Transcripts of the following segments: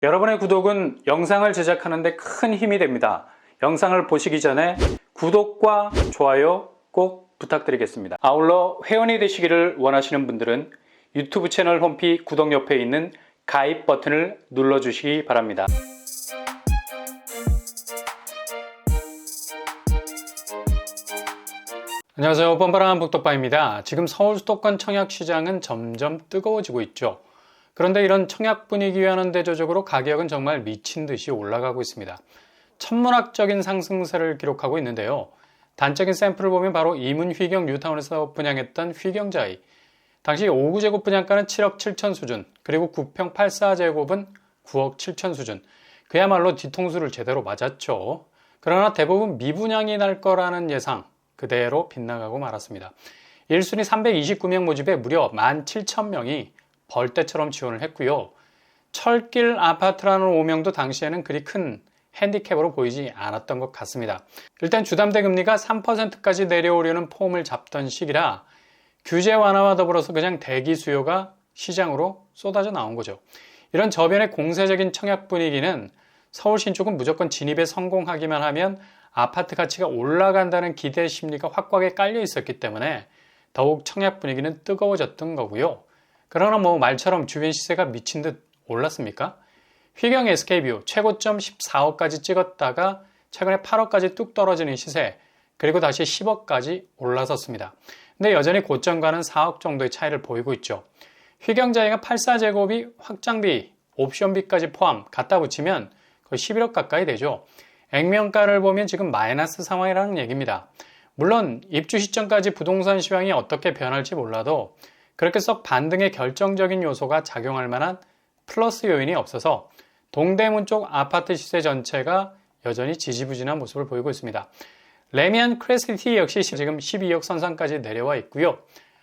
여러분의 구독은 영상을 제작하는 데 큰 힘이 됩니다. 영상을 보시기 전에 구독과 좋아요 꼭 부탁드리겠습니다. 아울러 회원이 되시기를 원하시는 분들은 유튜브 채널 홈피 구독 옆에 있는 가입 버튼을 눌러주시기 바랍니다. 안녕하세요. 뻔뻔한 북돋바입니다. 지금 서울 수도권 청약시장은 점점 뜨거워지고 있죠. 그런데 이런 청약 분위기와는 대조적으로 가격은 정말 미친 듯이 올라가고 있습니다. 천문학적인 상승세를 기록하고 있는데요. 단적인 샘플을 보면 바로 이문휘경 뉴타운에서 분양했던 휘경자이. 당시 5구제곱 분양가는 7억 7천 수준, 그리고 9평 84제곱은 9억 7천 수준. 그야말로 뒤통수를 제대로 맞았죠. 그러나 대부분 미분양이 날 거라는 예상 그대로 빗나가고 말았습니다. 1순위 329명 모집에 무려 17,000명이 벌떼처럼 지원을 했고요. 철길 아파트라는 오명도 당시에는 그리 큰 핸디캡으로 보이지 않았던 것 같습니다. 일단 주담대 금리가 3%까지 내려오려는 폼을 잡던 시기라 규제 완화와 더불어서 그냥 대기 수요가 시장으로 쏟아져 나온 거죠. 이런 저변의 공세적인 청약 분위기는 서울 신축은 무조건 진입에 성공하기만 하면 아파트 가치가 올라간다는 기대 심리가 확고하게 깔려 있었기 때문에 더욱 청약 분위기는 뜨거워졌던 거고요. 그러나 말처럼 주변 시세가 미친 듯 올랐습니까? 휘경 SK뷰 최고점 14억까지 찍었다가 최근에 8억까지 뚝 떨어지는 시세, 그리고 다시 10억까지 올라섰습니다. 근데 여전히 고점과는 4억 정도의 차이를 보이고 있죠. 휘경자이가 84제곱이 확장비, 옵션비까지 포함 갖다 붙이면 거의 11억 가까이 되죠. 액면가를 보면 지금 마이너스 상황이라는 얘기입니다. 물론 입주 시점까지 부동산 시황이 어떻게 변할지 몰라도 그렇게 썩 반등의 결정적인 요소가 작용할 만한 플러스 요인이 없어서 동대문 쪽 아파트 시세 전체가 여전히 지지부진한 모습을 보이고 있습니다. 레미안 크레시티 역시 지금 12억 선상까지 내려와 있고요.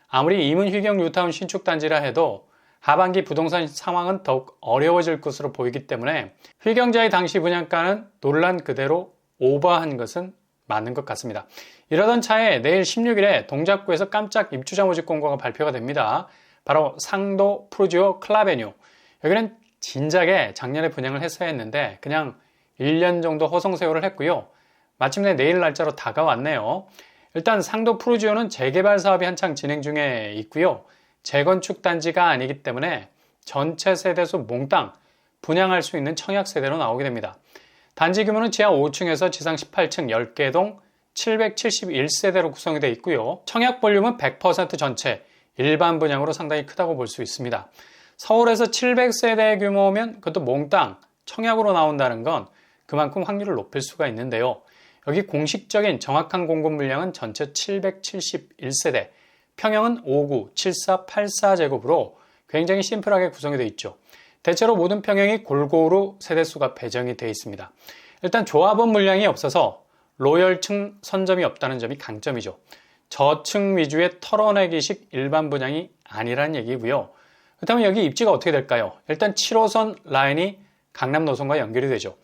아무리 이문휘경 뉴타운 신축 단지라 해도 하반기 부동산 상황은 더욱 어려워질 것으로 보이기 때문에 휘경자의 당시 분양가는 논란 그대로 오버한 것은 맞는 것 같습니다. 이러던 차에 내일 16일에 동작구에서 깜짝 입주자 모집 공고가 발표가 됩니다. 바로 상도 프루지오 클라베뉴. 여기는 진작에 작년에 분양을 했어야 했는데 그냥 1년 정도 허송세월을 했고요. 마침내 내일 날짜로 다가왔네요. 일단 상도 프루지오는 재개발 사업이 한창 진행 중에 있고요. 재건축 단지가 아니기 때문에 전체 세대수 몽땅 분양할 수 있는 청약 세대로 나오게 됩니다. 단지 규모는 지하 5층에서 지상 18층 10개 동 771세대로 구성이 되어 있고요. 청약 볼륨은 100% 전체 일반 분양으로 상당히 크다고 볼 수 있습니다. 서울에서 700세대 규모면 그것도 몽땅 청약으로 나온다는 건 그만큼 확률을 높일 수가 있는데요. 여기 공식적인 정확한 공급 물량은 전체 771세대, 평형은 5구, 74, 84제곱으로 굉장히 심플하게 구성이 되어 있죠. 대체로 모든 평형이 골고루 세대수가 배정이 되어 있습니다. 일단 조합원 물량이 없어서 로열층 선점이 없다는 점이 강점이죠. 저층 위주의 털어내기식 일반 분양이 아니라는 얘기고요. 그렇다면 여기 입지가 어떻게 될까요? 일단 7호선 라인이 강남 노선과 연결이 되죠.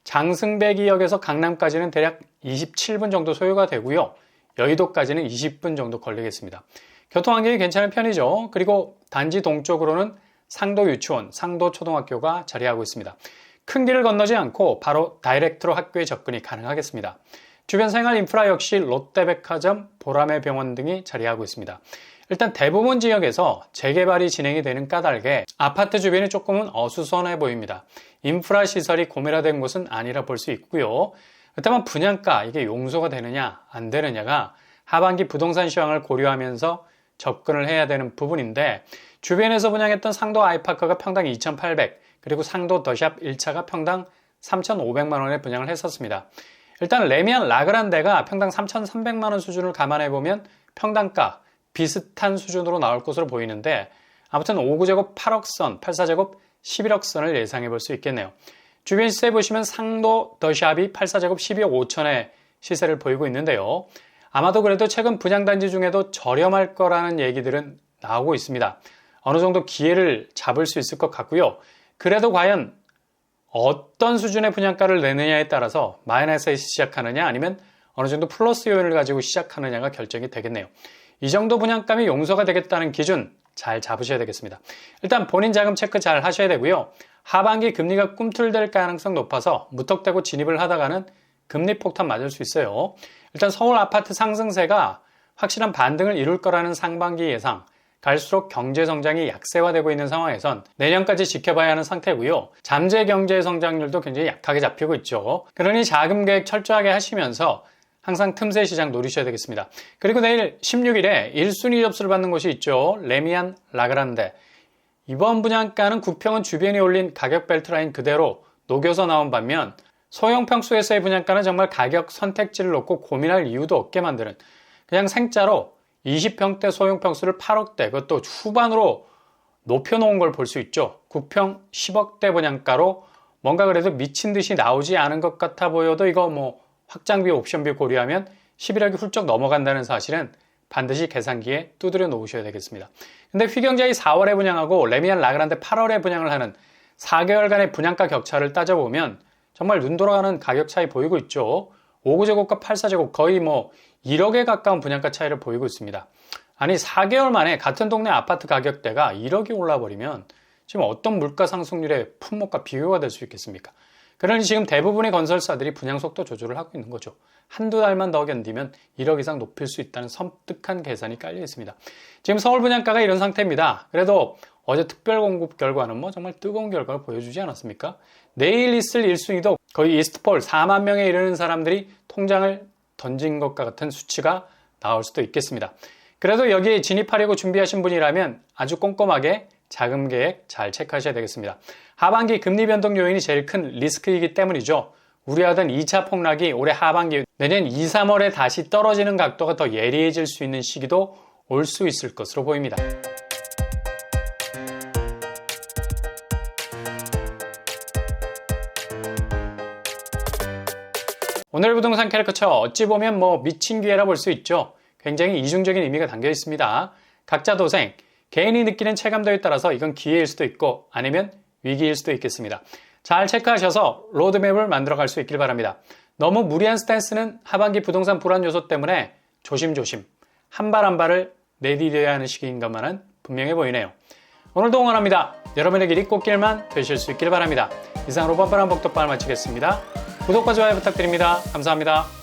장승배기역에서 강남까지는 대략 27분 정도 소요가 되고요. 여의도까지는 20분 정도 걸리겠습니다. 교통환경이 괜찮은 편이죠. 그리고 단지 동쪽으로는 상도 유치원, 상도 초등학교가 자리하고 있습니다. 큰 길을 건너지 않고 바로 다이렉트로 학교에 접근이 가능하겠습니다. 주변 생활 인프라 역시 롯데백화점, 보라매 병원 등이 자리하고 있습니다. 일단 대부분 지역에서 재개발이 진행이 되는 까닭에 아파트 주변이 조금은 어수선해 보입니다. 인프라 시설이 고밀화된 곳은 아니라 볼 수 있고요. 그렇다면 분양가, 이게 용서가 되느냐 안 되느냐가 하반기 부동산 시황을 고려하면서 접근을 해야 되는 부분인데, 주변에서 분양했던 상도 아이파크가 평당 2,800, 그리고 상도 더샵 1차가 평당 3,500만 원에 분양을 했었습니다. 일단 레미안 라그란데가 평당 3,300만 원 수준을 감안해보면 평당가 비슷한 수준으로 나올 것으로 보이는데, 아무튼 5구제곱 8억 선, 84제곱 11억 선을 예상해 볼 수 있겠네요. 주변 시세 보시면 상도 더샵이 84제곱 12억 5천의 시세를 보이고 있는데요. 아마도 그래도 최근 분양단지 중에도 저렴할 거라는 얘기들은 나오고 있습니다. 어느 정도 기회를 잡을 수 있을 것 같고요. 그래도 과연 어떤 수준의 분양가를 내느냐에 따라서 마이너스에서 시작하느냐 아니면 어느 정도 플러스 요인을 가지고 시작하느냐가 결정이 되겠네요. 이 정도 분양감이 용서가 되겠다는 기준, 잘 잡으셔야 되겠습니다. 일단 본인 자금 체크 잘 하셔야 되고요. 하반기 금리가 꿈틀댈 가능성 높아서 무턱대고 진입을 하다가는 금리 폭탄 맞을 수 있어요. 일단 서울 아파트 상승세가 확실한 반등을 이룰 거라는 상반기 예상, 갈수록 경제 성장이 약세화되고 있는 상황에선 내년까지 지켜봐야 하는 상태고요. 잠재 경제 성장률도 굉장히 약하게 잡히고 있죠. 그러니 자금 계획 철저하게 하시면서 항상 틈새 시장 노리셔야 되겠습니다. 그리고 내일 16일에 1순위 접수를 받는 곳이 있죠. 레미안 라그란데. 이번 분양가는 구평은 주변에 올린 가격 벨트라인 그대로 녹여서 나온 반면 소형 평수에서의 분양가는 정말 가격 선택지를 놓고 고민할 이유도 없게 만드는 그냥 생짜로 20평대 소형 평수를 8억대 그것도 후반으로 높여놓은 걸 볼 수 있죠. 9평 10억대 분양가로 뭔가 그래도 미친 듯이 나오지 않은 것 같아 보여도 이거 뭐 확장비 옵션비 고려하면 11억이 훌쩍 넘어간다는 사실은 반드시 계산기에 두드려 놓으셔야 되겠습니다. 근데 휘경자이 4월에 분양하고 레미안 라그란데 8월에 분양을 하는 4개월간의 분양가 격차를 따져보면 정말 눈 돌아가는 가격 차이 보이고 있죠. 5구제곱과 8사제곱 거의 뭐 1억에 가까운 분양가 차이를 보이고 있습니다. 아니 4개월 만에 같은 동네 아파트 가격대가 1억이 올라버리면 지금 어떤 물가 상승률의 품목과 비교가 될 수 있겠습니까? 그러니 지금 대부분의 건설사들이 분양 속도 조절을 하고 있는 거죠. 한두 달만 더 견디면 1억 이상 높일 수 있다는 섬뜩한 계산이 깔려 있습니다. 지금 서울 분양가가 이런 상태입니다. 그래도 어제 특별 공급 결과는 뭐 정말 뜨거운 결과를 보여주지 않았습니까? 내일 있을 1순위도 거의 이스트폴 4만 명에 이르는 사람들이 통장을 던진 것과 같은 수치가 나올 수도 있겠습니다. 그래도 여기에 진입하려고 준비하신 분이라면 아주 꼼꼼하게 자금 계획 잘 체크하셔야 되겠습니다. 하반기 금리 변동 요인이 제일 큰 리스크이기 때문이죠. 우려하던 2차 폭락이 올해 하반기 내년 2, 3월에 다시 떨어지는 각도가 더 예리해질 수 있는 시기도 올 수 있을 것으로 보입니다. 오늘 부동산 캐리커처 어찌 보면 뭐 미친 기회라 볼 수 있죠. 굉장히 이중적인 의미가 담겨 있습니다. 각자 도생, 개인이 느끼는 체감도에 따라서 이건 기회일 수도 있고 아니면 위기일 수도 있겠습니다. 잘 체크하셔서 로드맵을 만들어갈 수 있길 바랍니다. 너무 무리한 스탠스는 하반기 부동산 불안 요소 때문에 조심조심 한 발 한 발을 내디뎌야 하는 시기인 것만은 분명해 보이네요. 오늘도 응원합니다. 여러분의 길이 꽃길만 되실 수 있길 바랍니다. 이상으로 뻔뻔한 복덕방을 마치겠습니다. 구독과 좋아요 부탁드립니다. 감사합니다.